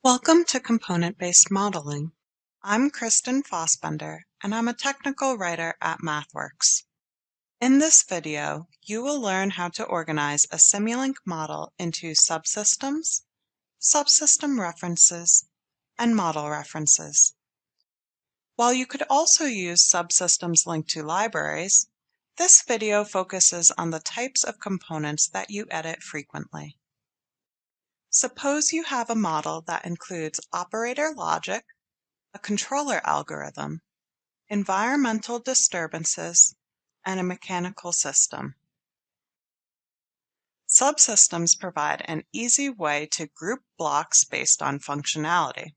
Welcome to Component-Based Modeling. I'm Kristen Fossbender, and I'm a technical writer at MathWorks. In this video, you will learn how to organize a Simulink model into subsystems, subsystem references, and model references. While you could also use subsystems linked to libraries, this video focuses on the types of components that you edit frequently. Suppose you have a model that includes operator logic, a controller algorithm, environmental disturbances, and a mechanical system. Subsystems provide an easy way to group blocks based on functionality.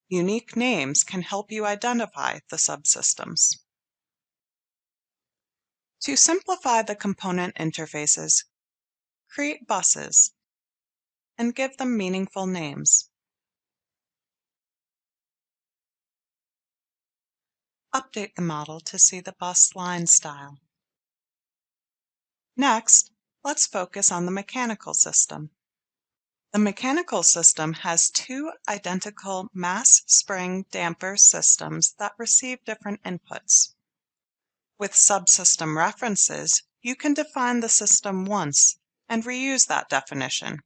Unique names can help you identify the subsystems. To simplify the component interfaces, create buses and give them meaningful names. Update the model to see the bus line style. Next, let's focus on the mechanical system. The mechanical system has two identical mass spring damper systems that receive different inputs. With subsystem references, you can define the system once and reuse that definition.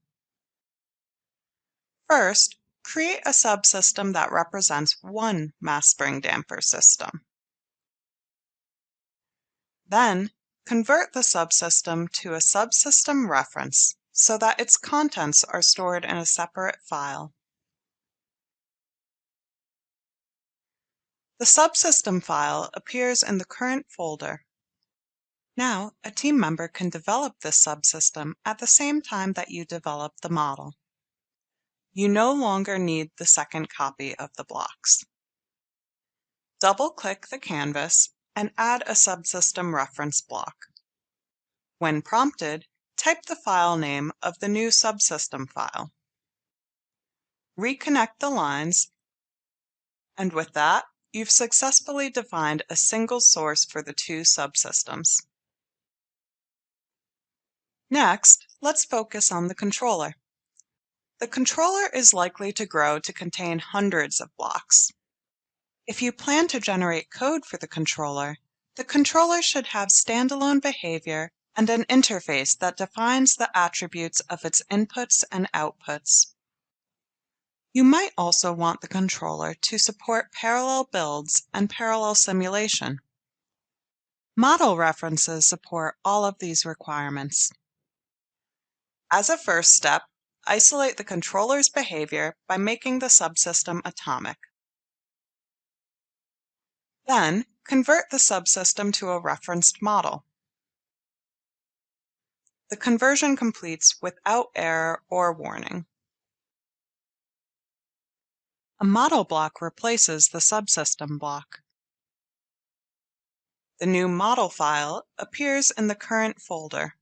First, create a subsystem that represents one mass spring damper system. Then, convert the subsystem to a subsystem reference so that its contents are stored in a separate file. The subsystem file appears in the current folder. Now, a team member can develop this subsystem at the same time that you develop the model. You no longer need the second copy of the blocks. Double-click the canvas and add a subsystem reference block. When prompted, type the file name of the new subsystem file. Reconnect the lines, and with that, you've successfully defined a single source for the two subsystems. Next, let's focus on the controller. The controller is likely to grow to contain hundreds of blocks. If you plan to generate code for the controller should have standalone behavior and an interface that defines the attributes of its inputs and outputs. You might also want the controller to support parallel builds and parallel simulation. Model references support all of these requirements. As a first step, isolate the controller's behavior by making the subsystem atomic. Then, convert the subsystem to a referenced model. The conversion completes without error or warning. A model block replaces the subsystem block. The new model file appears in the current folder.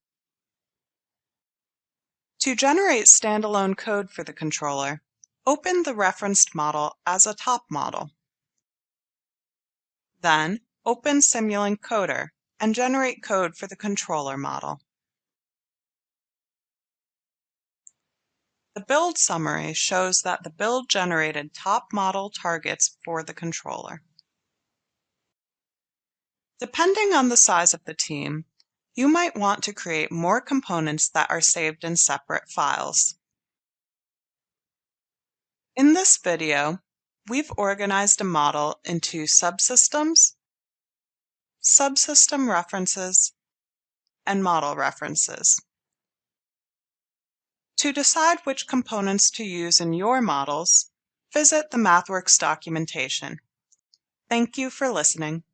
To generate standalone code for the controller, open the referenced model as a top model. Then, open Simulink Coder and generate code for the controller model. The build summary shows that the build generated top model targets for the controller. Depending on the size of the team, you might want to create more components that are saved in separate files. In this video, we've organized a model into subsystems, subsystem references, and model references. To decide which components to use in your models, visit the MathWorks documentation. Thank you for listening.